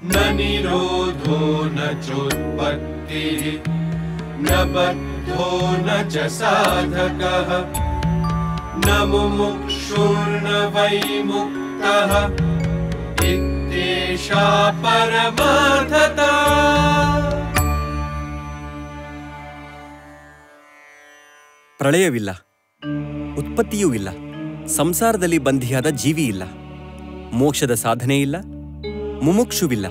न निरोधो न चोत्पत्तिः न बद्धो न च साधकः न मुमुक्षुर्न वै मुक्तः इत्येषा परमार्थता. ಪ್ರಳಯವಿಲ್ಲ, ಉತ್ಪತ್ತಿಯೂ ಇಲ್ಲ, ಸಂಸಾರದಲ್ಲಿ ಬಂಧಿಯಾದ ಜೀವಿ ಇಲ್ಲ, ಮೋಕ್ಷದ ಸಾಧನೆ ಇಲ್ಲ, ಮುಮುಕ್ಷುವಿಲ್ಲ,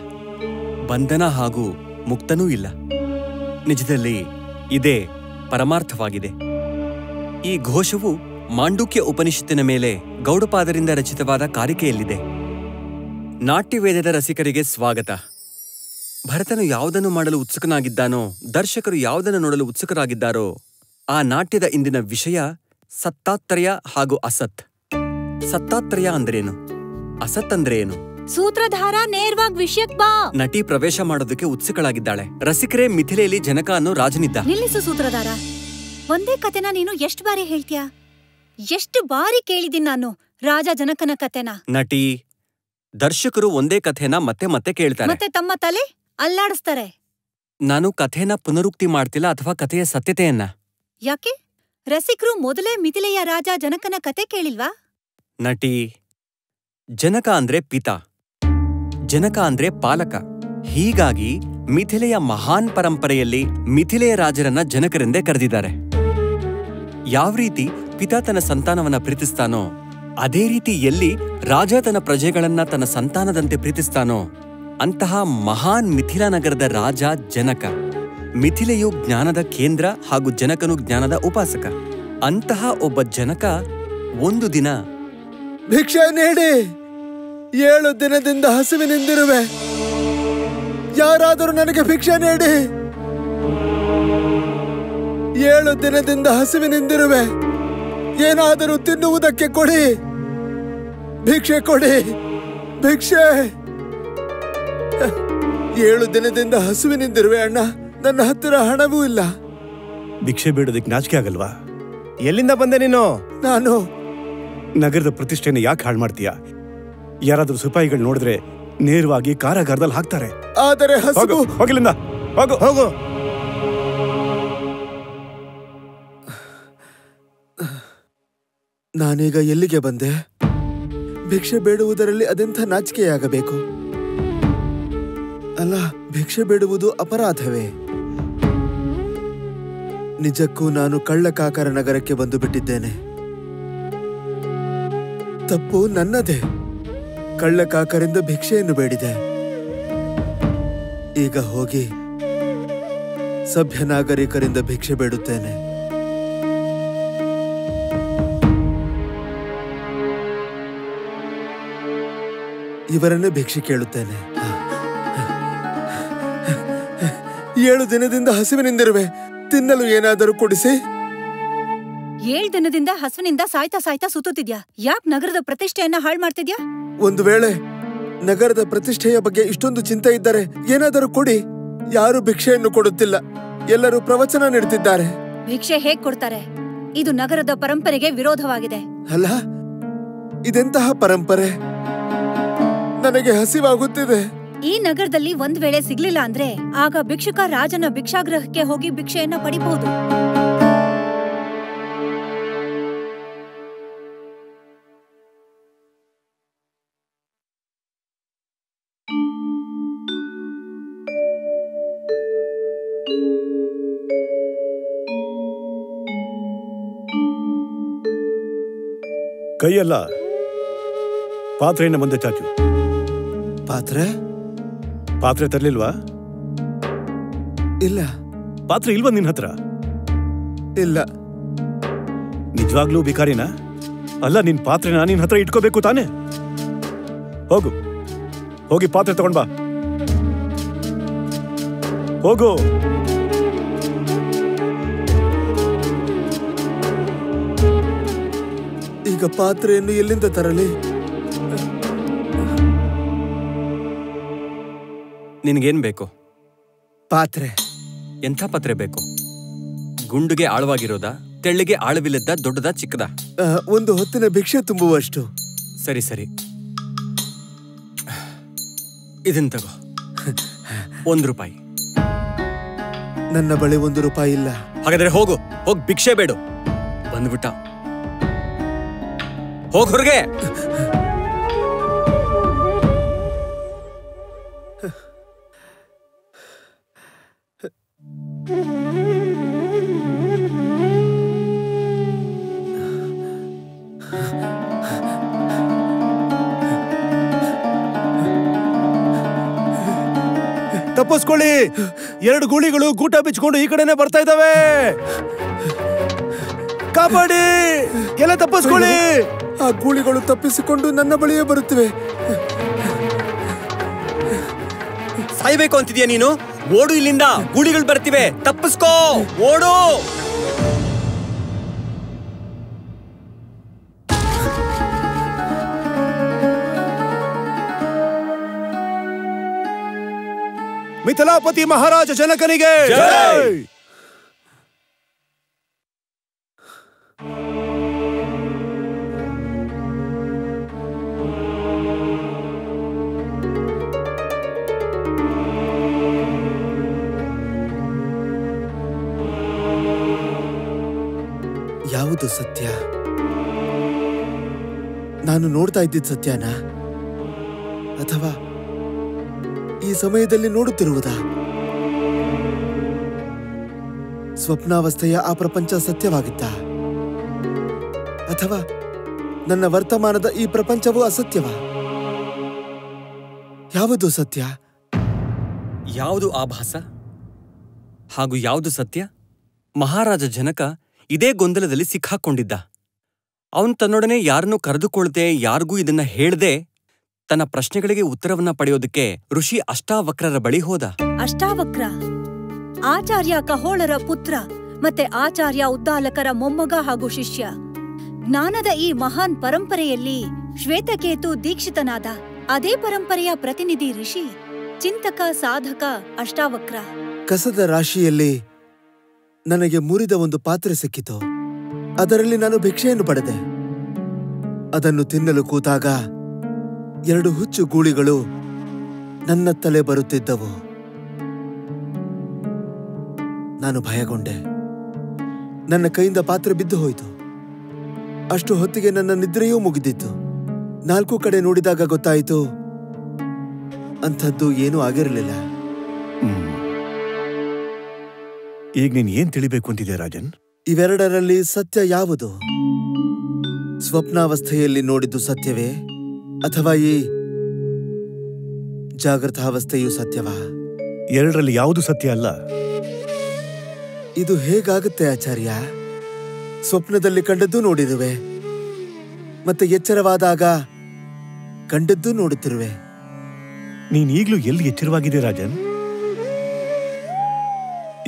ಬಂಧನ ಹಾಗೂ ಮುಕ್ತನೂ ಇಲ್ಲ. ನಿಜದಲ್ಲಿ ಇದೇ ಪರಮಾರ್ಥವಾಗಿದೆ. ಈ ಘೋಷವು ಮಾಂಡುಕ್ಯ ಉಪನಿಷತ್ತಿನ ಮೇಲೆ ಗೌಡಪಾದರಿಂದ ರಚಿತವಾದ ಕಾರಿಕೆಯಲ್ಲಿದೆ. ನಾಟ್ಯವೇದದ ರಸಿಕರಿಗೆ ಸ್ವಾಗತ. ಭರತನು ಯಾವುದನ್ನು ಮಾಡಲು ಉತ್ಸುಕನಾಗಿದ್ದಾನೋ, ದರ್ಶಕರು ಯಾವುದನ್ನು ನೋಡಲು ಉತ್ಸುಕರಾಗಿದ್ದಾರೋ, ಆ ನಾಟ್ಯದ ಇಂದಿನ ವಿಷಯ ಸತ್ತಾತ್ರಯ ಹಾಗೂ ಅಸತ್. ಸತ್ತಾತ್ರಯ ಅಂದ್ರೇನು, ಅಸತ್ ಅಂದ್ರೆ ಏನು? ಸೂತ್ರಧಾರ, ನೇರವಾಗಿ ವಿಷಯಕ್ಕೆ ಬಾ. ನಟಿ ಪ್ರವೇಶ ಮಾಡೋದಕ್ಕೆ ಉತ್ಸುಕಳಾಗಿದ್ದಾಳೆ. ರಸಿಕರೇ, ಮಿಥಿಲೆಯಲ್ಲಿ ಜನಕ ಅನ್ನೋ ರಾಜನಿದ್ದ. ನಿಲ್ಲಿಸು ಸೂತ್ರಧಾರ. ಒಂದೇ ಕತೆನ ನೀನು ಎಷ್ಟು ಬಾರಿ ಹೇಳ್ತೀಯಾ? ಎಷ್ಟು ಬಾರಿ ಕೇಳಿದ್ದೀನಿ ನಾನು ರಾಜ ಜನಕನ ಕತೆನ. ನಟಿ, ದರ್ಶಕರು ಒಂದೇ ಕಥೆನ ಮತ್ತೆ ಮತ್ತೆ ಕೇಳ್ತಾರೆ, ಮತ್ತೆ ತಮ್ಮ ತಲೆ ಅಲ್ಲಾಡಿಸ್ತಾರೆ. ನಾನು ಕಥೆನ ಪುನರುಕ್ತಿ ಮಾಡ್ತಿಲ್ಲ, ಅಥವಾ ಕಥೆಯ ಸತ್ಯತೆಯನ್ನ. ಯಾಕೆ? ರಸಿಕರು ಮೊದಲೇ ಮಿಥಿಲೆಯ ರಾಜ ಜನಕನ ಕತೆ ಕೇಳಿಲ್ವಾ? ನಟಿ, ಜನಕ ಅಂದ್ರೆ ಪಿತಾ, ಜನಕ ಅಂದ್ರೆ ಪಾಲಕ. ಹೀಗಾಗಿ ಮಿಥಿಲೆಯ ಮಹಾನ್ ಪರಂಪರೆಯಲ್ಲಿ ಮಿಥಿಲೆಯ ರಾಜರನ್ನ ಜನಕರೆಂದೇ ಕರೆದಿದ್ದಾರೆ. ಯಾವ ರೀತಿ ಪಿತಾ ತನ್ನ ಸಂತಾನವನ್ನ ಪ್ರೀತಿಸ್ತಾನೋ, ಅದೇ ರೀತಿ ಎಲ್ಲಿ ರಾಜ ತನ್ನ ಪ್ರಜೆಗಳನ್ನ ತನ್ನ ಸಂತಾನದಂತೆ ಪ್ರೀತಿಸ್ತಾನೋ, ಅಂತಹ ಮಹಾನ್ ಮಿಥಿಲಾ ನಗರದ ರಾಜ ಜನಕ. ಮಿಥಿಲೆಯು ಜ್ಞಾನದ ಕೇಂದ್ರ ಹಾಗೂ ಜನಕನು ಜ್ಞಾನದ ಉಪಾಸಕ. ಅಂತಹ ಒಬ್ಬ ಜನಕ ಒಂದು ದಿನ, ಭಿಕ್ಷೆ ನೀಡಿ, 7 ದಿನದಿಂದ ಹಸಿವಿನಿಂದಿರುವೆ, ಯಾರಾದರೂ ನನಗೆ ಭಿಕ್ಷೆ ನೀಡಿ, 7 ದಿನದಿಂದ ಹಸಿವಿನಿಂದಿರುವೆ, ಏನಾದರೂ ತಿನ್ನುವುದಕ್ಕೆ ಕೊಡಿ, ಭಿಕ್ಷೆ ಕೊಡಿ, ಭಿಕ್ಷೆ. 7 ದಿನದಿಂದ ಹಸಿವಿನಿಂದಿರುವೆ ಅಣ್ಣ, ನನ್ನ ಹತ್ತಿರ ಹಣವೂ ಇಲ್ಲ. ಭಿಕ್ಷೆ ಬೇಡೋದಕ್ಕೆ ನಾಚಿಕೆ ಆಗಲ್ವಾ? ಎಲ್ಲಿಂದ ಬಂದೆ ನೀನು? ನಾನು ನಗರದ ಪ್ರತಿಷ್ಠೆನ ಯಾಕೆ ಹಾಳು ಮಾಡ್ತೀಯ? ಯಾರಾದ್ರೂ ಸಿಪಾಯಿಗಳು ನೋಡಿದ್ರೆ ನೇರವಾಗಿ ಕಾರಾಗಾರದಲ್ಲಿ ಹಾಕ್ತಾರೆ. ಆದರೆ ಹಸಿವು. ಹೋಗಿಲ್ಲಿಂದ, ಹೋಗು ಹೋಗು. ನಾನೀಗ ಎಲ್ಲಿಗೆ ಬಂದೆ? ಭಿಕ್ಷೆ ಬೇಡುವುದರಲ್ಲಿ ಅದೆಂಥ ನಾಚಿಕೆಯಾಗಬೇಕು? ಅಲ್ಲ, ಭಿಕ್ಷೆ ಬೇಡುವುದು ಅಪರಾಧವೇ? ನಿಜಕ್ಕೂ ನಾನು ಕಳ್ಳಕಾಕರ ನಗರಕ್ಕೆ ಬಂದು ಬಿಟ್ಟಿದ್ದೇನೆ. ತಪ್ಪು ನನ್ನದೇ. ಕಳ್ಳಕಾಕರಿಂದ ಭಿಕ್ಷೆಯನ್ನು ಬೇಡಿದೆ. ಈಗ ಹೋಗಿ ಸಭ್ಯ ನಾಗರಿಕರಿಂದ ಭಿಕ್ಷೆ ಬೇಡುತ್ತೇನೆ. ಇವರನ್ನೇ ಭಿಕ್ಷೆ ಕೇಳುತ್ತೇನೆ. 7 ದಿನದಿಂದ ಹಸಿವಿನಿಂದಿರುವೆ, ತಿನ್ನಲು ಏನಾದರೂ ಕೊಡಿಸಿ. 7 ದಿನದಿಂದ ಹಸುವಿನಿಂದ ಸಾಯ್ತಾ ಸಾಯ್ತಾ ಸುತ್ತಿದ್ಯಾ? ಯಾಕೆ ನಗರದ ಪ್ರತಿಷ್ಠೆಯನ್ನ ಹಾಳು ಮಾಡ್ತಿದ್ಯಾ? ಒಂದು ವೇಳೆ ನಗರದ ಪ್ರತಿಷ್ಠೆಯ ಬಗ್ಗೆ ಇಷ್ಟೊಂದು ಚಿಂತೆ ಇದ್ದರೆ ಏನಾದರೂ ಕೊಡಿ. ಯಾರು ಭಿಕ್ಷೆಯನ್ನು ಕೊಡುತ್ತಿಲ್ಲ, ಎಲ್ಲರೂ ಪ್ರವಚನ ನೀಡುತ್ತಿದ್ದಾರೆ. ಭಿಕ್ಷೆ ಹೇಗ್ ಕೊಡ್ತಾರೆ? ಇದು ನಗರದ ಪರಂಪರೆಗೆ ವಿರೋಧವಾಗಿದೆ. ಅಲ್ಲ, ಇದೆಂತಹ ಪರಂಪರೆ? ನನಗೆ ಹಸಿವಾಗುತ್ತಿದೆ. ಈ ನಗರದಲ್ಲಿ ಒಂದ್ ವೇಳೆ ಸಿಗ್ಲಿಲ್ಲ ಅಂದ್ರೆ ಆಗ ಭಿಕ್ಷುಕ ರಾಜನ ಭಿಕ್ಷಾಗೃಹಕ್ಕೆ ಹೋಗಿ ಭಿಕ್ಷೆಯನ್ನ ಪಡಿಬಹುದು. ಕೈಯಲ್ಲ, ಪಾತ್ರೆಯನ್ನು ಮುಂದೆ ಚಾಚು. ಪಾತ್ರೆ? ಪಾತ್ರೆ ತರ್ಲಿಲ್ವಾ? ಇಲ್ಲ. ಪಾತ್ರೆ ಇಲ್ವಾ ನಿನ್ನ ಹತ್ರ? ಇಲ್ಲ. ನಿಜವಾಗ್ಲೂ ಭಿಕಾರಿನಾ? ಅಲ್ಲ, ನಿನ್ ಪಾತ್ರೆನ ನಿನ್ ಹತ್ರ ಇಟ್ಕೋಬೇಕು ತಾನೆ? ಹೋಗು, ಹೋಗಿ ಪಾತ್ರೆ ತಗೊಂಡ್ ಬಾ. ಹೋಗು. ಈಗ ಪಾತ್ರೆಯನ್ನು ಎಲ್ಲಿಂದ ತರಲಿ? ನಿನ್ಗೇನ್ ಬೇಕು? ಪಾತ್ರೆ. ಎಂಥ ಪಾತ್ರೆ ಬೇಕು? ಗುಂಡುಗೆ ಆಳವಾಗಿರೋದಾ, ತೆಳ್ಳಿಗೆ ಆಳವಿಲ್ಲದ, ದೊಡ್ಡದಾ, ಚಿಕ್ಕದಾ? ಒಂದು ಹೊತ್ತಿನ ಭಿಕ್ಷೆ ತುಂಬುವಷ್ಟು. ಸರಿ ಸರಿ, ಇದನ್ ತಗೋ. 1 ರೂಪಾಯಿ. ನನ್ನ ಬಳಿ 1 ರೂಪಾಯಿ ಇಲ್ಲ. ಹಾಗಾದ್ರೆ ಹೋಗು, ಹೋಗ್ ಭಿಕ್ಷೆ ಬೇಡು. ಬಂದ್ಬಿಟ್ಟ, ಹೋಗ್ ಹೊರಗೆ. ತಪ್ಪಿಸ್ಕೊಳ್ಳಿ, 2 ಗೂಳಿಗಳು ಗೂಟ ಬಿಚ್ಕೊಂಡು ಈ ಕಡೆನೆ ಬರ್ತಾ ಇದ್ದಾವೆ. ಕಾಪಾಡಿ, ಎಲ್ಲ ತಪ್ಪಿಸ್ಕೊಳ್ಳಿ. ಆ ಗೂಳಿಗಳು ತಪ್ಪಿಸಿಕೊಂಡು ನನ್ನ ಬಳಿಯೇ ಬರುತ್ತಿವೆ. ಸಾಯ್ಬೇಕು ಅಂತಿದ್ಯಾ ನೀನು? ಓಡು ಇಲ್ಲಿಂದ, ಗೂಳಿಗಳು ಬರ್ತಿವೆ, ತಪ್ಪಿಸ್ಕೋ, ಓಡು. ಮಿಥಿಲಾಪತಿ ಮಹಾರಾಜ ಜನಕನಿಗೆ ಜೈ. ಯಾವುದು ಸತ್ಯ? ನಾನು ನೋಡ್ತಾ ಇದ್ದಿದ್ದ ಸತ್ಯನಾ, ಅಥವಾ ಈ ಸಮಯದಲ್ಲಿ ನೋಡುತ್ತಿರುವುದಾ? ಸ್ವಪ್ನಾವಸ್ಥೆಯ ಆ ಪ್ರಪಂಚ ಸತ್ಯವಾಗಿತ್ತ, ಅಥವಾ ನನ್ನ ವರ್ತಮಾನದ ಈ ಪ್ರಪಂಚವು ಅಸತ್ಯವಾ? ಯಾವುದು ಸತ್ಯ? ಯಾವುದು ಆಭಾಸ ಹಾಗೂ ಯಾವುದು ಸತ್ಯ? ಮಹಾರಾಜ ಜನಕ ಇದೇ ಗೊಂದಲದಲ್ಲಿ ಸಿಕ್ಕಾಕೊಂಡಿದ್ದ. ಅವನು ತನ್ನೊಡನೆ ಯಾರನ್ನೂ ಕರೆದುಕೊಳ್ಳದೆ, ಯಾರಿಗೂ ಇದನ್ನ ಹೇಳ್ದೆ, ತನ್ನ ಪ್ರಶ್ನೆಗಳಿಗೆ ಉತ್ತರವನ್ನ ಪಡೆಯೋದಕ್ಕೆ ಋಷಿ ಅಷ್ಟಾವಕ್ರರ ಬಳಿ ಹೋದ. ಅಷ್ಟಾವಕ್ರ ಆಚಾರ್ಯ ಕಹೋಳರ ಪುತ್ರ ಮತ್ತೆ ಆಚಾರ್ಯ ಉದ್ದಾಲಕರ ಮೊಮ್ಮಗ ಹಾಗೂ ಶಿಷ್ಯ. ಜ್ಞಾನದ ಈ ಮಹಾನ್ ಪರಂಪರೆಯಲ್ಲಿ ಶ್ವೇತಕೇತು ದೀಕ್ಷಿತನಾದ. ಅದೇ ಪರಂಪರೆಯ ಪ್ರತಿನಿಧಿ ಋಷಿ, ಚಿಂತಕ, ಸಾಧಕ ಅಷ್ಟಾವಕ್ರ. ಕಸದ ರಾಶಿಯಲ್ಲಿ ನನಗೆ ಮುರಿದ ಒಂದು ಪಾತ್ರೆ ಸಿಕ್ಕಿತು. ಅದರಲ್ಲಿ ನಾನು ಭಿಕ್ಷೆಯನ್ನು ಪಡೆದೆ. ಅದನ್ನು ತಿನ್ನಲು ಕೂತಾಗ 2 ಹುಚ್ಚು ಗೂಳಿಗಳು ನನ್ನತ್ತಲೇ ಬರುತ್ತಿದ್ದವು. ನಾನು ಭಯಗೊಂಡೆ. ನನ್ನ ಕೈಯಿಂದ ಪಾತ್ರೆ ಬಿದ್ದು ಹೋಯಿತು. ಅಷ್ಟು ಹೊತ್ತಿಗೆ ನನ್ನ ನಿದ್ರೆಯೂ ಮುಗಿದಿತ್ತು. 4 ಕಡೆ ನೋಡಿದಾಗ ಗೊತ್ತಾಯಿತು, ಅಂಥದ್ದು ಏನೂ ಆಗಿರಲಿಲ್ಲ. ಈಗ ನೀನ್ ಏನ್ ತಿಳಿಬೇಕು ಅಂತಿದೆ ರಾಜನ್? ಇವೆರಡರಲ್ಲಿ ಸತ್ಯ ಯಾವುದು? ಸ್ವಪ್ನಾವಸ್ಥೆಯಲ್ಲಿ ನೋಡಿದ್ದು ಸತ್ಯವೇ, ಅಥವಾ ಈ ಜಾಗೃತಾವಸ್ಥೆಯು ಸತ್ಯವಾ? 2ರಲ್ಲಿ ಯಾವುದು ಸತ್ಯ ಅಲ್ಲ. ಇದು ಹೇಗಾಗುತ್ತೆ ಆಚಾರ್ಯ? ಸ್ವಪ್ನದಲ್ಲಿ ಕಂಡದ್ದು ನೋಡಿರುವೆ, ಮತ್ತೆ ಎಚ್ಚರವಾದಾಗ ಕಂಡದ್ದು ನೋಡುತ್ತಿರುವೆ. ನೀನ್ ಈಗ್ಲೂ ಎಲ್ಲಿ ಎಚ್ಚರವಾಗಿದೆ ರಾಜನ್?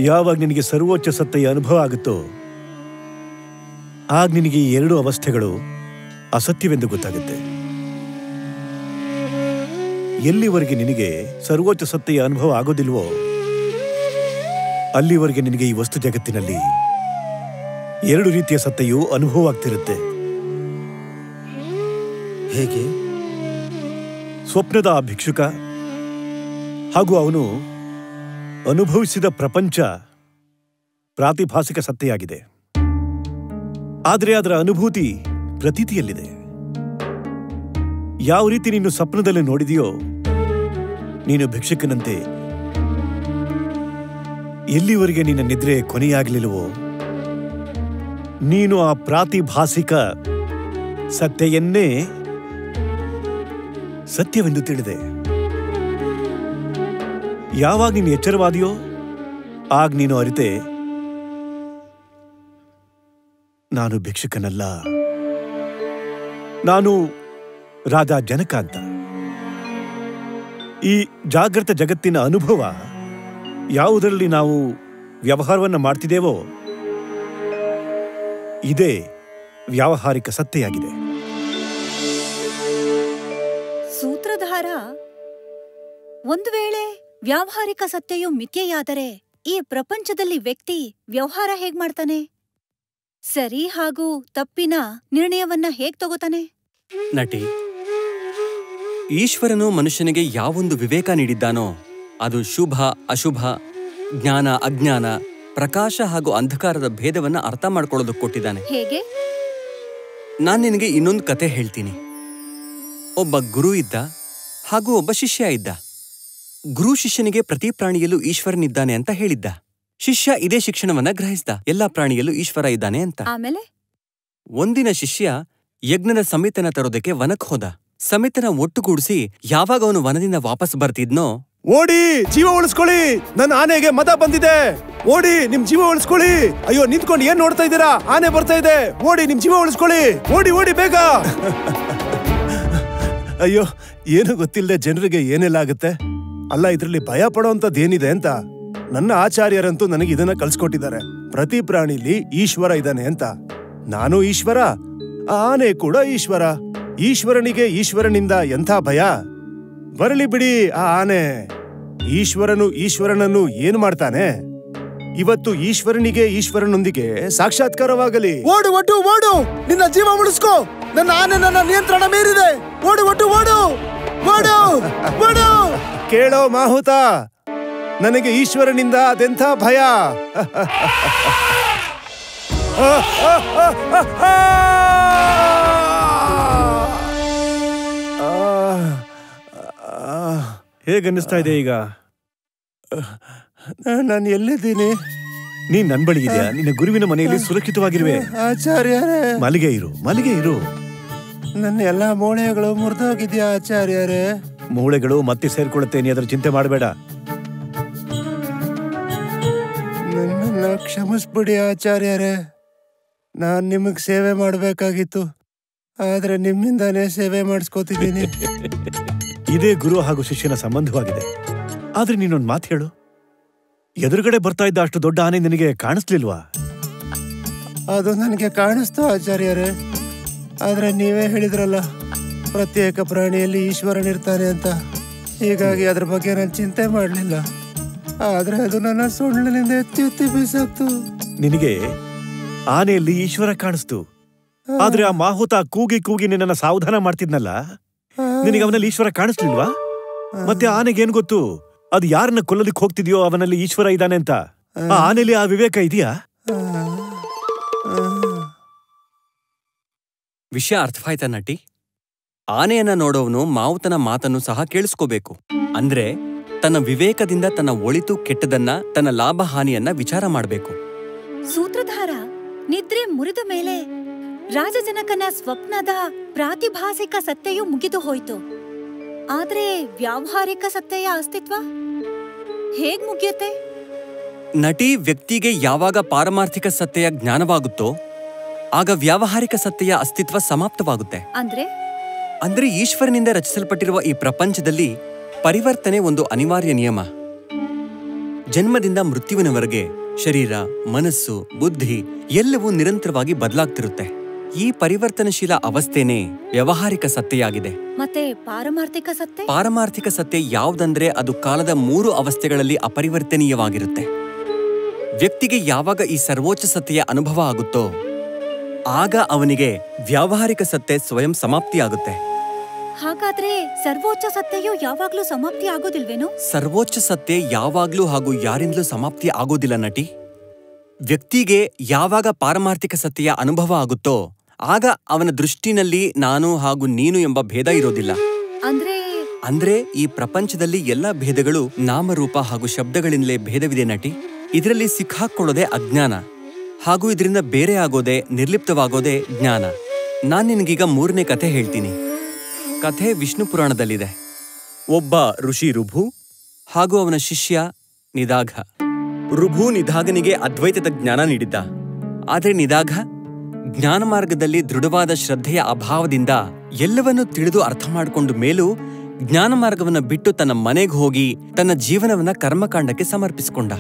ಯಾವಾಗ ನಿನಗೆ ಸರ್ವೋಚ್ಚ ಸತ್ತೆಯ ಅನುಭವ ಆಗುತ್ತೋ ಆಗ ನಿನಗೆ ಈ 2 ಅವಸ್ಥೆಗಳು ಅಸತ್ಯವೆಂದು ಗೊತ್ತಾಗುತ್ತೆ. ಎಲ್ಲಿವರೆಗೆ ನಿನಗೆ ಸರ್ವೋಚ್ಚ ಸತ್ತೆಯ ಅನುಭವ ಆಗೋದಿಲ್ವೋ ಅಲ್ಲಿವರೆಗೆ ನಿನಗೆ ಈ ವಸ್ತು ಜಗತ್ತಿನಲ್ಲಿ 2 ರೀತಿಯ ಸತ್ತೆಯೂ ಅನುಭವ ಆಗ್ತಿರುತ್ತೆ. ಹೇಗೆ? ಸ್ವಪ್ನದ ಆ ಭಿಕ್ಷುಕ ಹಾಗೂ ಅವನು ಅನುಭವಿಸಿದ ಪ್ರಪಂಚ ಪ್ರಾತಿಭಾಸಿಕ ಸತ್ತೆಯಾಗಿದೆ. ಆದರೆ ಅದರ ಅನುಭೂತಿ ಪ್ರತೀತಿಯಲ್ಲಿದೆ. ಯಾವ ರೀತಿ ನೀನು ಸ್ವಪ್ನದಲ್ಲಿ ನೋಡಿದೆಯೋ, ನೀನು ಭಿಕ್ಷುಕನಂತೆ ಎಲ್ಲಿವರೆಗೆ ನಿನ್ನ ನಿದ್ರೆ ಕೊನೆಯಾಗಲಿಲ್ಲವೋ ನೀನು ಆ ಪ್ರಾತಿಭಾಸಿಕ ಸತ್ಯೆಯನ್ನೇ ಸತ್ಯವೆಂದು ತಿಳಿದೆ. ಯಾವಾಗ ನೀನು ಎಚ್ಚರವಾದಿಯೋ ಆಗ ನೀನು ಅರಿತೆ, ನಾನು ಭಿಕ್ಷುಕನಲ್ಲ, ನಾನು ರಾಜ ಜನಕ ಅಂತ. ಈ ಜಾಗೃತ ಜಗತ್ತಿನ ಅನುಭವ ಯಾವುದರಲ್ಲಿ ನಾವು ವ್ಯವಹಾರವನ್ನು ಮಾಡ್ತಿದ್ದೇವೋ ಇದೇ ವ್ಯಾವಹಾರಿಕ ಸತ್ಯವಾಗಿದೆ. ಸೂತ್ರಧಾರ, ಒಂದು ವೇಳೆ ವ್ಯಾವಹಾರಿಕ ಸತ್ಯವು ಮಿಥ್ಯೆಯಾದರೆ ಈ ಪ್ರಪಂಚದಲ್ಲಿ ವ್ಯಕ್ತಿ ವ್ಯವಹಾರ ಹೇಗ್ ಮಾಡ್ತಾನೆ? ಸರಿ ಹಾಗೂ ತಪ್ಪಿನ ನಿರ್ಣಯವನ್ನ ಹೇಗ್ ತಗೋತಾನೆ? ನಟಿ, ಈಶ್ವರನು ಮನುಷ್ಯನಿಗೆ ಯಾವೊಂದು ವಿವೇಕ ನೀಡಿದ್ದಾನೋ ಅದು ಶುಭ ಅಶುಭ, ಜ್ಞಾನ ಅಜ್ಞಾನ, ಪ್ರಕಾಶ ಹಾಗೂ ಅಂಧಕಾರದ ಭೇದವನ್ನ ಅರ್ಥ ಮಾಡ್ಕೊಳ್ಳೋದಕ್ಕೆ ಕೊಟ್ಟಿದ್ದಾನೆ. ಹೇಗೆ? ನಾನ್ ನಿನಗೆ ಇನ್ನೊಂದು ಕತೆ ಹೇಳ್ತೀನಿ. ಒಬ್ಬ ಗುರು ಇದ್ದ ಹಾಗೂ ಒಬ್ಬ ಶಿಷ್ಯ ಇದ್ದ. ಗುರು ಶಿಷ್ಯನಿಗೆ ಪ್ರತಿ ಪ್ರಾಣಿಯಲ್ಲೂ ಈಶ್ವರನಿದ್ದಾನೆ ಅಂತ ಹೇಳಿದ್ದ. ಶಿಷ್ಯ ಇದೇ ಶಿಕ್ಷಣವನ್ನ ಗ್ರಹಿಸಿದ, ಎಲ್ಲಾ ಪ್ರಾಣಿಯಲ್ಲೂ ಈಶ್ವರ ಇದ್ದಾನೆ ಅಂತ. ಆಮೇಲೆ ಒಂದಿನ ಶಿಷ್ಯ ಯಜ್ಞದ ಸಮಿತನ ತರೋದಕ್ಕೆ ವನಕ್ ಹೋದ. ಸಮಿತನ ಒಟ್ಟುಗೂಡಿಸಿ ಯಾವಾಗ ಅವನು ವನದಿಂದ ವಾಪಸ್ ಬರ್ತಿದ್ನೋ, ಓಡಿ, ಜೀವ ಉಳಿಸ್ಕೊಳ್ಳಿ, ನನ್ನ ಆನೆಗೆ ಮದ ಬಂದಿದೆ, ಓಡಿ ನಿಮ್ ಜೀವ ಉಳಿಸ್ಕೊಳ್ಳಿ. ಅಯ್ಯೋ ನಿಂತ್ಕೊಂಡು ಏನ್ ನೋಡ್ತಾ ಇದ್ದೀರಾ, ಆನೆ ಬರ್ತಾ ಇದೆ, ಓಡಿ ನಿಮ್ ಜೀವ ಉಳಿಸ್ಕೊಳ್ಳಿ, ಓಡಿ ಓಡಿ ಬೇಗ. ಅಯ್ಯೋ ಏನು ಗೊತ್ತಿಲ್ಲದೆ ಜನರಿಗೆ ಏನೆಲ್ಲ ಆಗುತ್ತೆ. ಅಲ್ಲ ಇದ್ರಲ್ಲಿ ಭಯ ಪಡೋಂಥದ್ದೇನಿದೆ ಅಂತ. ನನ್ನ ಆಚಾರ್ಯರಂತೂ ನನಗೆ ಇದನ್ನ ಕಲ್ಸ್ಕೊಟ್ಟಿದ್ದಾರೆ. ಪ್ರತಿ ಪ್ರಾಣಿಲಿ ಈಶ್ವರ ಇದ್ದಾನೆ ಅಂತ. ನಾನು ಈಶ್ವರ, ಆನೆ ಕೂಡ ಈಶ್ವರ. ಈಶ್ವರನಿಗೆ ಈಶ್ವರನಿಂದ ಎಂಥ ಭಯ. ಬರಲಿ ಬಿಡಿ ಆ ಆನೆ. ಈಶ್ವರನು ಈಶ್ವರನನ್ನು ಏನು ಮಾಡ್ತಾನೆ? ಇವತ್ತು ಈಶ್ವರನಿಗೆ ಈಶ್ವರನೊಂದಿಗೆ ಸಾಕ್ಷಾತ್ಕಾರವಾಗಲಿ. ಓಡು ಒಟ್ಟು ಓಡು, ನಿನ್ನ ಜೀವ ಉಳಿಸ್ಕೋ. ನನ್ನ ಆನೆ ನನ್ನ ನಿಯಂತ್ರಣ ಮೀರಿದೆ. ಓಡು ಒಟ್ಟು ಓಡು, ಓಡು ಓಡು. ಕೇಳೋ ಮಾಹುತ, ನನಗೆ ಈಶ್ವರನಿಂದ ಅದೆಂಥ ಭಯ. ಹೇಗನ್ನಿಸ್ತಾ ಇದೆ ಈಗ? ನಾನು ಎಲ್ಲಿದ್ದೀನಿ? ನೀನ್ ನನ್ ಬಳಿ ಇದೆಯಾ? ನಿನ್ನ ಗುರುವಿನ ಮನೆಯಲ್ಲಿ ಸುರಕ್ಷಿತವಾಗಿರುವೆ. ಆಚಾರ್ಯರೇ, ಮಲ್ಲಿಗೆ ಇರು, ಮಲ್ಲಿಗೆ ಇರು. ನನ್ನ ಎಲ್ಲಾ ಮೂಳೆಗಳು ಮುರಿದೋಗಿದ್ಯಾ ಆಚಾರ್ಯರೇ? ಮೂಳೆಗಳು ಮತ್ತೆ ಸೇರ್ಕೊಳ್ಳುತ್ತೇನೆ, ಅದರ ಚಿಂತೆ ಮಾಡಬೇಡ. ನನ್ನನ್ನ ಕ್ಷಮಿಸ್ಬಿಡಿ ಆಚಾರ್ಯರೇ. ನಾನ್ ನಿಮಗ್ ಸೇವೆ ಮಾಡ್ಬೇಕಾಗಿತ್ತು, ಆದ್ರೆ ನಿಮ್ಮಿಂದಾನೇ ಸೇವೆ ಮಾಡಿಸ್ಕೋತಿದ್ದೀನಿ. ಇದೇ ಗುರು ಹಾಗೂ ಶಿಷ್ಯನ ಸಂಬಂಧವಾಗಿದೆ. ಆದ್ರೆ ನೀನೊಂದ್ ಮಾತು ಹೇಳು, ಎದುರುಗಡೆ ಬರ್ತಾ ಇದ್ದ ಅಷ್ಟು ದೊಡ್ಡ ಆನೆ ನಿನಗೆ ಕಾಣಿಸ್ಲಿಲ್ವಾ? ಅದು ನನಗೆ ಕಾಣಿಸ್ತು ಆಚಾರ್ಯರೇ, ಆದ್ರೆ ನೀವೇ ಹೇಳಿದ್ರಲ್ಲ ಪ್ರತ್ಯೇಕ ಪ್ರಾಣಿಯಲ್ಲಿ ಈಶ್ವರನಿರ್ತಾನೆ ಅಂತ. ಹೀಗಾಗಿ ಅದ್ರ ಬಗ್ಗೆ ನಾನು ಚಿಂತೆ ಮಾಡಲಿಲ್ಲ. ಆದ್ರೆ ಅದು ನನ್ನ ಸೊಳ್ಳಿನಿಂದ ಎತ್ತಿ ಎತ್ತಿ ಬೀಸಾಕ್ತು. ನಿನಗೆ ಆನೆಯಲ್ಲಿ ಈಶ್ವರ ಕಾಣಿಸ್ತು, ಆದ್ರೆ ಆ ಮಾಹುತ ಕೂಗಿ ಕೂಗಿ ನಿನ್ನನ್ನ ಸಾವಧಾನ ಮಾಡ್ತಿದ್ನಲ್ಲ, ನಿನಗೆ ಅವನಲ್ಲಿ ಈಶ್ವರ ಕಾಣಿಸ್ಲಿಲ್ವಾ? ಮತ್ತೆ ಆನೆಗೇನ್ ಗೊತ್ತು ಅದು ಯಾರನ್ನ ಕೊಲ್ಲಲಿಕ್ಕೆ ಹೋಗ್ತಿದ್ಯೋ ಅವನಲ್ಲಿ ಈಶ್ವರ ಇದ್ದಾನೆ ಅಂತ? ಆ ಆನೆಯಲ್ಲಿ ಆ ವಿವೇಕ ಇದೆಯಾ? ವಿಷಯ ಅರ್ಥವಾಯ್ತಾ ನಟಿ? ಆನೆಯನ್ನ ನೋಡೋವನು ಮಾವುತನ ಮಾತನ್ನು ಸಹ ಕೇಳಿಸ್ಕೋಬೇಕು. ಅಂದ್ರೆ ತನ್ನ ವಿವೇಕದಿಂದ ತನ್ನ ಒಳಿತು ಕೆಟ್ಟದನ್ನ, ತನ್ನ ಲಾಭ ಹಾನಿಯನ್ನ ವಿಚಾರ ಮಾಡಬೇಕು. ಸೂತ್ರಧಾರ ನಿದ್ರೆ ಮುರಿದ ಮೇಲೆ ರಾಜಜನಕನ ಸ್ವಪ್ನದ ಪ್ರಾತಿಭಾಸಿಕ ಸತ್ಯೆಯು ಮುಗಿದು ಹೋಯ್ತು. ಆದ್ರೆ ವ್ಯಾವಹಾರಿಕ ಸತ್ಯೆಯ ಅಸ್ತಿತ್ವ ಹೇಗ್ ಮುಗಿಯುತ್ತೆ? ನಟಿ ವ್ಯಕ್ತಿಗೆ ಯಾವಾಗ ಪಾರಮಾರ್ಥಿಕ ಸತ್ಯೆಯ ಜ್ಞಾನವಾಗುತ್ತೋ ಆಗ ವ್ಯಾವಹಾರಿಕ ಸತ್ಯೆಯ ಅಸ್ತಿತ್ವ ಸಮಾಪ್ತವಾಗುತ್ತೆ. ಅಂದ್ರೆ ಈಶ್ವರನಿಂದ ರಚಿಸಲ್ಪಟ್ಟಿರುವ ಈ ಪ್ರಪಂಚದಲ್ಲಿ ಪರಿವರ್ತನೆ ಒಂದು ಅನಿವಾರ್ಯ ನಿಯಮ. ಜನ್ಮದಿಂದ ಮೃತ್ಯುವಿನವರೆಗೆ ಶರೀರ, ಮನಸ್ಸು, ಬುದ್ಧಿ ಎಲ್ಲವೂ ನಿರಂತರವಾಗಿ ಬದಲಾಗ್ತಿರುತ್ತೆ. ಈ ಪರಿವರ್ತನಶೀಲ ಅವಸ್ಥೆನೇ ವ್ಯಾವಹಾರಿಕ ಸತ್ಯೆಯಾಗಿದೆ. ಮತ್ತೆ ಪಾರಮಾರ್ಥಿಕ ಸತ್ಯ? ಪಾರಮಾರ್ಥಿಕ ಸತ್ಯ ಯಾವುದಂದ್ರೆ ಅದು ಕಾಲದ 3 ಅವಸ್ಥೆಗಳಲ್ಲಿ ಅಪರಿವರ್ತನೀಯವಾಗಿರುತ್ತೆ. ವ್ಯಕ್ತಿಗೆ ಯಾವಾಗ ಈ ಸರ್ವೋಚ್ಚ ಸತ್ಯೆಯ ಅನುಭವ ಆಗುತ್ತೋ ಆಗ ಅವನಿಗೆ ವ್ಯಾವಹಾರಿಕ ಸತ್ಯ ಸ್ವಯಂ ಸಮಾಪ್ತಿಯಾಗುತ್ತೆ. ಹಾಗಾದ್ರೆ ಸರ್ವೋಚ್ಚ ಸತ್ಯೆಯು ಯಾವಾಗ್ಲೂ ಸಮಾಪ್ತಿ ಆಗೋದಿಲ್ವೇನೋ? ಸರ್ವೋಚ್ಚ ಸತ್ಯ ಯಾವಾಗ್ಲೂ ಹಾಗೂ ಯಾರಿಂದಲೂ ಸಮಾಪ್ತಿ ಆಗೋದಿಲ್ಲ ನಟಿ. ವ್ಯಕ್ತಿಗೆ ಯಾವಾಗ ಪಾರಮಾರ್ಥಿಕ ಸತ್ಯೆಯ ಅನುಭವ ಆಗುತ್ತೋ ಆಗ ಅವನ ದೃಷ್ಟಿನಲ್ಲಿ ನಾನು ಹಾಗೂ ನೀನು ಎಂಬ ಭೇದ ಇರೋದಿಲ್ಲ. ಅಂದ್ರೆ ಈ ಪ್ರಪಂಚದಲ್ಲಿ ಎಲ್ಲಾ ಭೇದಗಳು ನಾಮರೂಪ ಹಾಗೂ ಶಬ್ದಗಳಿಂದಲೇ ಭೇದವಿದೆ ನಟಿ. ಇದರಲ್ಲಿ ಸಿಕ್ಕಾಕೊಳ್ಳೋದೇ ಅಜ್ಞಾನ, ಹಾಗೂ ಇದರಿಂದ ಬೇರೆ ಆಗೋದೇ, ನಿರ್ಲಿಪ್ತವಾಗೋದೇ ಜ್ಞಾನ. ನಾನ್ ನಿನಗೀಗ 3ನೇ ಕಥೆ ಹೇಳ್ತೀನಿ. ಕಥೆ ವಿಷ್ಣು ಪುರಾಣದಲ್ಲಿದೆ. ಒಬ್ಬ ಋಷಿ ಋಭು ಹಾಗೂ ಅವನ ಶಿಷ್ಯ ನಿದಾಘ. ಋಭು ನಿದಾಘನಿಗೆ ಅದ್ವೈತದ ಜ್ಞಾನ ನೀಡಿದ್ದ. ಆದರೆ ನಿದಾಘ ಜ್ಞಾನ ಮಾರ್ಗದಲ್ಲಿ ದೃಢವಾದ ಶ್ರದ್ಧೆಯ ಅಭಾವದಿಂದ ಎಲ್ಲವನ್ನೂ ತಿಳಿದು ಅರ್ಥ ಮಾಡಿಕೊಂಡು ಮೇಲೂ ಜ್ಞಾನ ಮಾರ್ಗವನ್ನ ಬಿಟ್ಟು ತನ್ನ ಮನೆಗೆ ಹೋಗಿ ತನ್ನ ಜೀವನವನ್ನ ಕರ್ಮಕಾಂಡಕ್ಕೆ ಸಮರ್ಪಿಸಿಕೊಂಡ.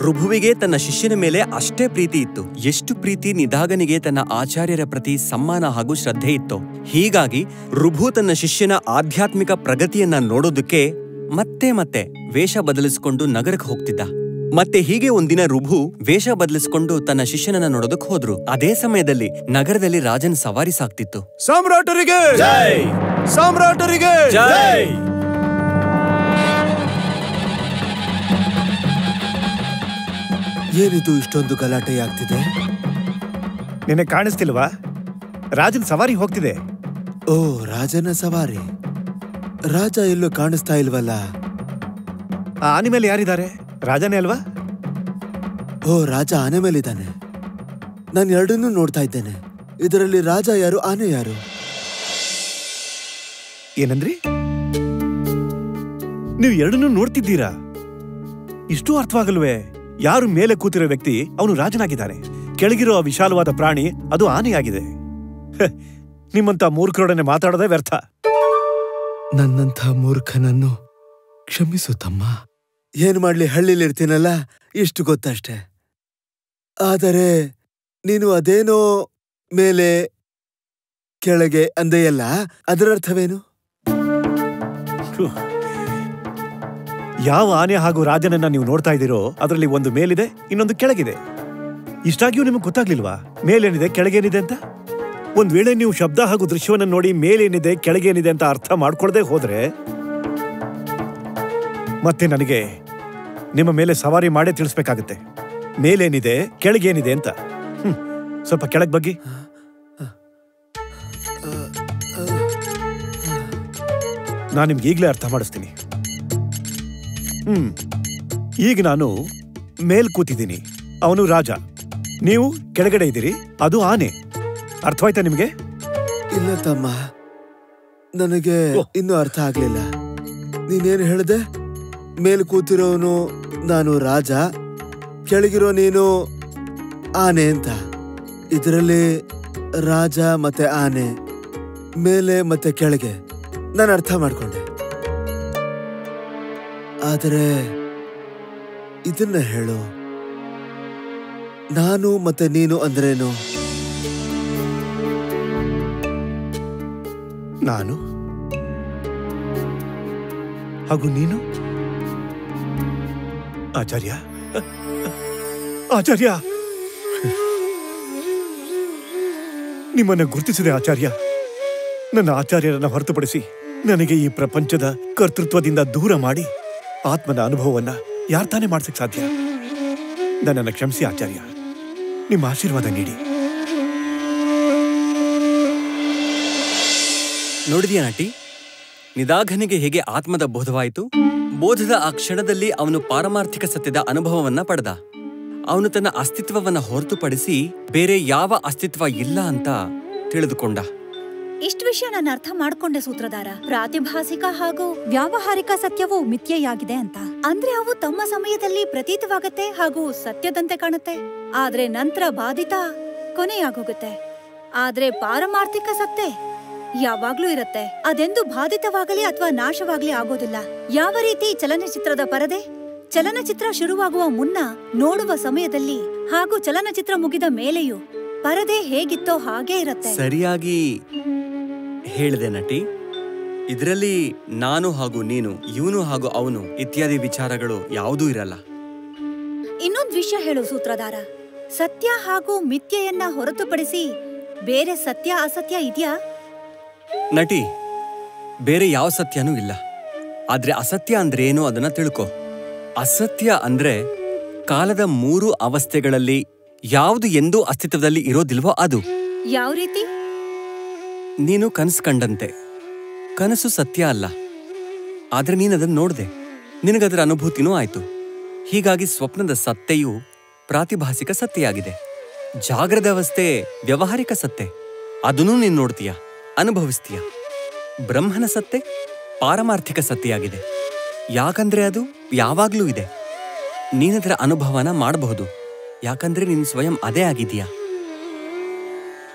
ಋಭುವಿಗೆ ತನ್ನ ಶಿಷ್ಯನ ಮೇಲೆ ಅಷ್ಟೇ ಪ್ರೀತಿ ಇತ್ತು, ಎಷ್ಟು ಪ್ರೀತಿ ನಿದಾಘನಿಗೆ ತನ್ನ ಆಚಾರ್ಯರ ಪ್ರತಿ ಸಮ್ಮಾನ ಹಾಗೂ ಶ್ರದ್ಧೆ ಇತ್ತು. ಹೀಗಾಗಿ ಋಭು ತನ್ನ ಶಿಷ್ಯನ ಆಧ್ಯಾತ್ಮಿಕ ಪ್ರಗತಿಯನ್ನ ನೋಡೋದಕ್ಕೆ ಮತ್ತೆ ಮತ್ತೆ ವೇಷ ಬದಲಿಸಿಕೊಂಡು ನಗರಕ್ಕೆ ಹೋಗ್ತಿದ್ದ. ಮತ್ತೆ ಹೀಗೆ ಒಂದಿನ ಋಭು ವೇಷ ಬದಲಿಸಿಕೊಂಡು ತನ್ನ ಶಿಷ್ಯನನ್ನ ನೋಡೋದಕ್ಕೆ ಹೋದ್ರು. ಅದೇ ಸಮಯದಲ್ಲಿ ನಗರದಲ್ಲಿ ರಾಜನ ಸವಾರಿ ಸಾಗ್ತಿತ್ತು. ಸಾಮ್ರಾಟರಿಗೆ ಜೈ! ಸಾಮ್ರಾಟರಿಗೆ ಜೈ! ಏನಿದು ಇಷ್ಟೊಂದು ಗಲಾಟೆ ಆಗ್ತಿದೆ? ನಿನಗೆ ಕಾಣಿಸ್ತಿಲ್ವಾ? ರಾಜನ್ ಸವಾರಿ ಹೋಗ್ತಿದೆ. ಓ, ರಾಜನ ಸವಾರಿ. ರಾಜ ಎಲ್ಲೂ ಕಾಣಿಸ್ತಾ ಇಲ್ವಲ್ಲ? ಆ ಆನೆ ಮೇಲೆ ಯಾರಿದ್ದಾರೆ? ರಾಜನೇ ಅಲ್ವಾ? ಓ, ರಾಜ ಆನೆ ಮೇಲಿದ್ದಾನೆ. ನಾನು ಎರಡನ್ನೂ ನೋಡ್ತಾ ಇದ್ದೇನೆ. ಇದರಲ್ಲಿ ರಾಜ ಯಾರು, ಆನೆ ಯಾರು? ಏನಂದ್ರಿ? ನೀವು ಎರಡನ್ನೂ ನೋಡ್ತಿದ್ದೀರಾ? ಇಷ್ಟು ಅರ್ಥವಾಗಲ್ವೇ? ಯಾರು ಮೇಲೆ ಕೂತಿರೋ ವ್ಯಕ್ತಿ ಅವನು ರಾಜನಾಗಿದ್ದಾನೆ. ಕೆಳಗಿರೋ ವಿಶಾಲವಾದ ಪ್ರಾಣಿ ಅದು ಆನೆಯಾಗಿದೆ. ನಿಮ್ಮಂತ ಮೂರ್ಖರೊಡನೆ ಮಾತಾಡೋದೇ ವ್ಯರ್ಥ. ನನ್ನಂಥ ಮೂರ್ಖನನ್ನು ಕ್ಷಮಿಸು ತಮ್ಮ. ಏನ್ ಮಾಡ್ಲಿ, ಹಳ್ಳಿಲಿರ್ತೀನಲ್ಲ, ಇಷ್ಟು ಗೊತ್ತಷ್ಟೆ. ಆದರೆ ನೀನು ಅದೇನೋ ಮೇಲೆ ಕೆಳಗೆ ಅಂದೆಯಲ್ಲ, ಅದರ ಅರ್ಥವೇನು? ಯಾವ ಆನೆ ಹಾಗೂ ರಾಜನನ್ನ ನೀವು ನೋಡ್ತಾ ಇದ್ದೀರೋ ಅದರಲ್ಲಿ ಒಂದು ಮೇಲಿದೆ, ಇನ್ನೊಂದು ಕೆಳಗಿದೆ. ಇಷ್ಟಾಗಿಯೂ ನಿಮಗೆ ಗೊತ್ತಾಗ್ಲಿಲ್ವಾ ಮೇಲೇನಿದೆ ಕೆಳಗೇನಿದೆ ಅಂತ? ಒಂದ್ ವೇಳೆ ನೀವು ಶಬ್ದ ಹಾಗೂ ದೃಶ್ಯವನ್ನ ನೋಡಿ ಮೇಲೇನಿದೆ ಕೆಳಗೇನಿದೆ ಅಂತ ಅರ್ಥ ಮಾಡ್ಕೊಳ್ದೆ ಹೋದ್ರೆ ಮತ್ತೆ ನನಗೆ ನಿಮ್ಮ ಮೇಲೆ ಸವಾರಿ ಮಾಡೇ ತಿಳಿಸ್ಬೇಕಾಗತ್ತೆ ಮೇಲೇನಿದೆ ಕೆಳಗೇನಿದೆ ಅಂತ. ಸ್ವಲ್ಪ ಕೆಳಗ್ ಬಗ್ಗೆ. ನಾನು ನಿಮ್ಗೆ ಈಗಲೇ ಅರ್ಥ ಮಾಡಿಸ್ತೀನಿ. ಈಗ ನಾನು ಮೇಲ್ ಕೂತಿದ್ದೀನಿ, ಅವನು ರಾಜ. ನೀವು ಕೆಳಗಡೆ ಇದ್ದೀರಿ, ಅದು ಆನೆ. ಅರ್ಥವಾಯ್ತಾ ನಿಮ್ಗೆ? ಇಲ್ಲ ತಮ್ಮ, ನನಗೆ ಇನ್ನೂ ಅರ್ಥ ಆಗ್ಲಿಲ್ಲ. ನೀನೇನು ಹೇಳ್ದೆ? ಮೇಲ್ ಕೂತಿರೋನು ನಾನು ರಾಜ, ಕೆಳಗಿರೋ ನೀನು ಆನೆ ಅಂತ. ಇದರಲ್ಲಿ ರಾಜ ಮತ್ತೆ ಆನೆ, ಮೇಲೆ ಮತ್ತೆ ಕೆಳಗೆ, ನಾನು ಅರ್ಥ ಮಾಡ್ಕೊಂಡೆ. ಆದರೆ ಇದನ್ನ ಹೇಳು, ನಾನು ಮತ್ತೆ ನೀನು ಅಂದ್ರೇನು? ನಾನು ಹಾಗೂ ನೀನು? ಆಚಾರ್ಯ, ಆಚಾರ್ಯ, ನಿಮ್ಮನ್ನು ಗುರುತಿಸಿದೆ ಆಚಾರ್ಯ. ನನ್ನ ಆಚಾರ್ಯರನ್ನ ಹೊರತುಪಡಿಸಿ ನನಗೆ ಈ ಪ್ರಪಂಚದ ಕರ್ತೃತ್ವದಿಂದ ದೂರ ಮಾಡಿ ಆತ್ಮನ ಅನುಭವವನ್ನ ಯಾರು ತಾನೇ ಮಾಡ್ಸಕ್ ಸಾಧ್ಯ? ನನ್ನನ್ನು ಕ್ಷಮಿಸಿ ಆಚಾರ್ಯ, ನಿಮ್ಮ ಆಶೀರ್ವಾದ ನೀಡಿ. ನೋಡಿದ್ಯಾ ನಟಿ, ನಿದಾಘನಿಗೆ ಹೇಗೆ ಆತ್ಮದ ಬೋಧವಾಯಿತು? ಬೋಧದ ಆ ಕ್ಷಣದಲ್ಲಿ ಅವನು ಪಾರಮಾರ್ಥಿಕ ಸತ್ಯದ ಅನುಭವವನ್ನ ಪಡೆದ. ಅವನು ತನ್ನ ಅಸ್ತಿತ್ವವನ್ನ ಹೊರತುಪಡಿಸಿ ಬೇರೆ ಯಾವ ಅಸ್ತಿತ್ವ ಇಲ್ಲ ಅಂತ ತಿಳಿದುಕೊಂಡ. ಇಷ್ಟು ವಿಷಯ ನಾನು ಅರ್ಥ ಮಾಡ್ಕೊಂಡೆ ಸೂತ್ರಧಾರ. ಪ್ರಾತಿಭಾಸಿಕ ಹಾಗೂ ವ್ಯಾವಹಾರಿಕ ಸತ್ಯವು ಮಿಥ್ಯೆಯಾಗಿದೆ ಅಂತ. ಅಂದ್ರೆ ಅವು ತಮ್ಮ ಸಮಯದಲ್ಲಿ ಪ್ರತೀತವಾಗತ್ತೆ ಹಾಗೂ ಸತ್ಯದಂತೆ ಕಾಣುತ್ತೆ, ಆದ್ರೆ ನಂತರ ಬಾಧಿತ ಕೊನೆಯಾಗೋಗುತ್ತೆ. ಆದ್ರೆ ಪಾರಮಾರ್ಥಿಕ ಸತ್ಯ ಯಾವಾಗ್ಲೂ ಇರತ್ತೆ. ಅದೆಂದು ಬಾಧಿತವಾಗಲಿ ಅಥವಾ ನಾಶವಾಗ್ಲಿ ಆಗೋದಿಲ್ಲ. ಯಾವ ರೀತಿ ಚಲನಚಿತ್ರದ ಪರದೆ ಚಲನಚಿತ್ರ ಶುರುವಾಗುವ ಮುನ್ನ ನೋಡುವ ಸಮಯದಲ್ಲಿ ಹಾಗೂ ಚಲನಚಿತ್ರ ಮುಗಿದ ಮೇಲೆಯೂ ಪರದೆ ಹೇಗಿತ್ತೋ ಹಾಗೇ ಇರತ್ತೆ. ಸರಿಯಾಗಿ ಹೇಳಿದೆ ನಟಿ. ಇದರಲ್ಲಿ ನಾನು ಹಾಗೂ ನೀನು, ಇವನು ಹಾಗೂ ಅವನು ಇತ್ಯಾದಿ ವಿಚಾರಗಳು ಯಾವುದೂ ಇರಲ್ಲ. ಇನ್ನೊಂದು ವಿಷಯ ಹೇಳು ಸೂತ್ರಧಾರ. ಸತ್ಯ ಹಾಗೂ ಮಿಥ್ಯೆಯನ್ನ ಹೊರತುಪಡಿಸಿ ಬೇರೆ ಸತ್ಯ ಅಸತ್ಯ ಇದೆಯಾ? ನಟಿ, ಬೇರೆ ಯಾವ ಸತ್ಯನೂ ಇಲ್ಲ. ಆದ್ರೆ ಅಸತ್ಯ ಅಂದ್ರೆ ಏನು ಅದನ್ನ ತಿಳ್ಕೊ. ಅಸತ್ಯ ಅಂದ್ರೆ ಕಾಲದ 3 ಅವಸ್ಥೆಗಳಲ್ಲಿ ಯಾವುದು ಎಂದೂ ಅಸ್ತಿತ್ವದಲ್ಲಿ ಇರೋದಿಲ್ವೋ ಅದು. ಯಾವ ರೀತಿ? ನೀನು ಕನಸು ಕಂಡಂತೆ. ಕನಸು ಸತ್ಯ ಅಲ್ಲ, ಆದ್ರೆ ನೀನದನ್ನು ನೋಡ್ದೆ, ನಿನಗದರ ಅನುಭೂತಿನೂ ಆಯ್ತು. ಹೀಗಾಗಿ ಸ್ವಪ್ನದ ಸತ್ಯೆಯು ಪ್ರಾತಿಭಾಸಿಕ ಸತ್ಯೆಯಾಗಿದೆ. ಜಾಗ್ರದ ಅವಸ್ಥೆ ವ್ಯಾವಹಾರಿಕ ಸತ್ಯ, ಅದನ್ನೂ ನೀನು ನೋಡ್ತೀಯ, ಅನುಭವಿಸ್ತೀಯ. ಬ್ರಹ್ಮನ ಸತ್ಯ ಪಾರಮಾರ್ಥಿಕ ಸತ್ಯೆಯಾಗಿದೆ. ಯಾಕಂದ್ರೆ ಅದು ಯಾವಾಗ್ಲೂ ಇದೆ. ನೀನದರ ಅನುಭವನ ಮಾಡಬಹುದು, ಯಾಕಂದ್ರೆ ನೀನು ಸ್ವಯಂ ಅದೇ ಆಗಿದೀಯ.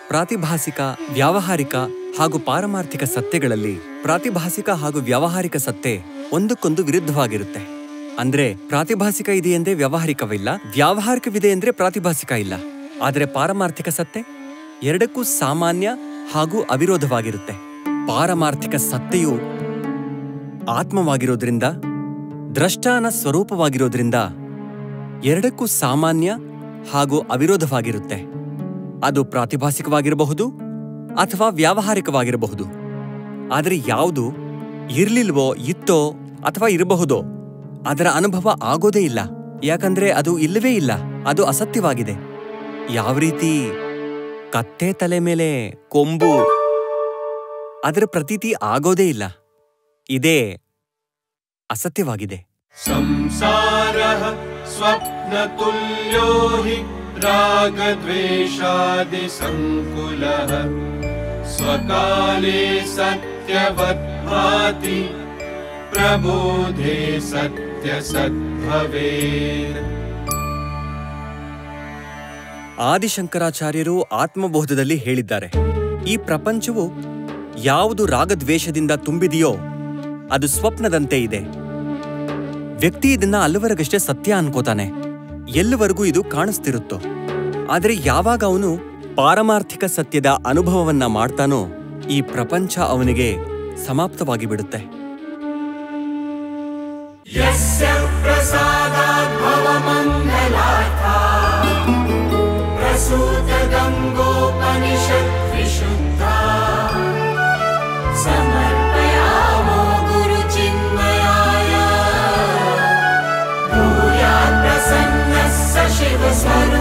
ಪ್ರಾತಿಭಾಸಿಕ, ವ್ಯಾವಹಾರಿಕ ಹಾಗೂ ಪಾರಮಾರ್ಥಿಕ ಸತ್ಯಗಳಲ್ಲಿ ಪ್ರಾತಿಭಾಸಿಕ ಹಾಗೂ ವ್ಯಾವಹಾರಿಕ ಸತ್ಯ ಒಂದಕ್ಕೊಂದು ವಿರುದ್ಧವಾಗಿರುತ್ತೆ. ಅಂದ್ರೆ ಪ್ರಾತಿಭಾಸಿಕ ಇದೆ ಎಂದ್ರೆ ವ್ಯಾವಹಾರಿಕವಿಲ್ಲ, ವ್ಯಾವಹಾರಿಕವಿದೆ ಅಂದ್ರೆ ಪ್ರಾತಿಭಾಸಿಕ ಇಲ್ಲ. ಆದರೆ ಪಾರಮಾರ್ಥಿಕ ಸತ್ಯ ಎರಡಕ್ಕೂ ಸಾಮಾನ್ಯ ಹಾಗೂ ಅವಿರೋಧವಾಗಿರುತ್ತೆ. ಪಾರಮಾರ್ಥಿಕ ಸತ್ಯೆಯು ಆತ್ಮವಾಗಿರೋದ್ರಿಂದ, ದ್ರಷ್ಟಾನ ಸ್ವರೂಪವಾಗಿರೋದ್ರಿಂದ ಎರಡಕ್ಕೂ ಸಾಮಾನ್ಯ ಹಾಗೂ ಅವಿರೋಧವಾಗಿರುತ್ತೆ. ಅದು ಪ್ರಾತಿಭಾಸಿಕವಾಗಿರಬಹುದು ಅಥವಾ ವ್ಯಾವಹಾರಿಕವಾಗಿರಬಹುದು. ಆದರೆ ಯಾವುದು ಇರ್ಲಿಲ್ವೋ, ಇತ್ತೋ ಅಥವಾ ಇರಬಹುದೋ ಅದರ ಅನುಭವ ಆಗೋದೇ ಇಲ್ಲ. ಯಾಕಂದ್ರೆ ಅದು ಇಲ್ಲವೇ ಇಲ್ಲ, ಅದು ಅಸತ್ಯವಾಗಿದೆ. ಯಾವ ರೀತಿ ಕತ್ತೆ ತಲೆ ಮೇಲೆ ಕೊಂಬು, ಅದರ ಪ್ರತೀತಿ ಆಗೋದೇ ಇಲ್ಲ. ಇದೇ ಅಸತ್ಯವಾಗಿದೆ. ಸಂಸಾರಃ ಸ್ವಪ್ನತುಲ್ಯೋ ಹಿ ರಾಗದ್ವೇಷಾದಿ ಸಂಕುಲಃ ಸ್ವಕಾಲೇ ಸತ್ಯವತ್ ಭಾತಿ ಪ್ರಬೋಧೆ ಸತ್ಯ ಸದ್ಭವೇತ್. ಆದಿಶಂಕರಾಚಾರ್ಯರು ಆತ್ಮಬೋಧದಲ್ಲಿ ಹೇಳಿದ್ದಾರೆ, ಈ ಪ್ರಪಂಚವು ಯಾವುದು ರಾಗದ್ವೇಷದಿಂದ ತುಂಬಿದೆಯೋ ಅದು ಸ್ವಪ್ನದಂತೆ ಇದೆ. ವ್ಯಕ್ತಿ ಇದನ್ನ ಅಲ್ಲಿವರೆಗಷ್ಟೇ ಸತ್ಯ ಅನ್ಕೋತಾನೆ, ಎಲ್ಲಿವರೆಗೂ ಇದು ಕಾಣಿಸ್ತಿರುತ್ತೋ. ಆದರೆ ಯಾವಾಗ ಅವನು ಪಾರಮಾರ್ಥಿಕ ಸತ್ಯದ ಅನುಭವವನ್ನ ಮಾಡ್ತಾನೋ ಈ ಪ್ರಪಂಚ ಅವನಿಗೆ ಸಮಾಪ್ತವಾಗಿ ಬಿಡುತ್ತೆ. ಯಸ್ಯ ಪ್ರಸಾದಾತ್ ಭವಮಂಗಲಾರ್ಥಾ ಪ್ರಸೂತ ಗಂಗೋಪನಿಷತ್ ವಿಶುದ್ಧಾ ಸಮರ್ಪಯಾಮೋ ಗುರು ಚಿನ್ಮಯಾಯ ಭೂಯಾತ್ ಪ್ರಸನ್ನಃ ಸ ಶಿವ ಸ್ವರೂಪಃ